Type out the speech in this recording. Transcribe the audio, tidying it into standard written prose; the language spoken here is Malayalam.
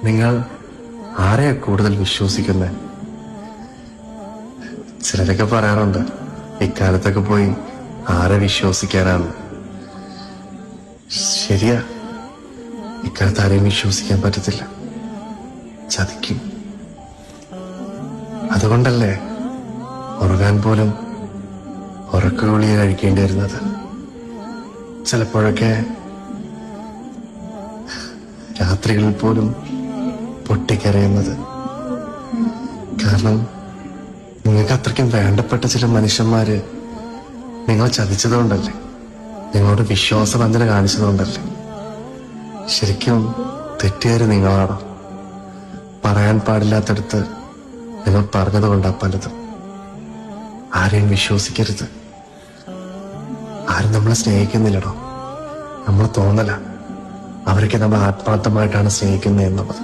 നിങ്ങൾ ആരെയാ കൂടുതൽ വിശ്വസിക്കുന്നത്? ചിലരൊക്കെ പറയാറുണ്ട് ഇക്കാലത്തൊക്കെ പോയി ആരെ വിശ്വസിക്കാനാണ്. ശരിയാ, ഇക്കാലത്ത് ആരെയും വിശ്വസിക്കാൻ പറ്റത്തില്ല, ചതിക്കും. അതുകൊണ്ടല്ലേ ഉറങ്ങാൻ പോലും ഉറക്കഗുളിക കഴിക്കേണ്ടി വരുന്നത്. ചിലപ്പോഴൊക്കെ രാത്രികളിൽ പോലും പൊട്ടിക്കരയുന്നത്. കാരണം നിങ്ങൾക്ക് അത്രയ്ക്കും വേണ്ടപ്പെട്ട ചില മനുഷ്യന്മാര് നിങ്ങൾ ചതിച്ചതുകൊണ്ടല്ലേ, നിങ്ങളോട് വിശ്വാസവഞ്ചന കാണിച്ചതുകൊണ്ടല്ലേ. ശരിക്കും തെറ്റുകാര് നിങ്ങളാണോ? പറയാൻ പാടില്ലാത്തടുത്ത് നിങ്ങൾ പറഞ്ഞതുകൊണ്ടാ പലതും. ആരെയും വിശ്വസിക്കരുത്. ആരും നമ്മളെ സ്നേഹിക്കുന്നില്ലടോ, നമ്മൾ തോന്നല അവരൊക്കെ നമ്മൾ ആത്മാർത്ഥമായിട്ടാണ് സ്നേഹിക്കുന്നത് എന്നുള്ളത്.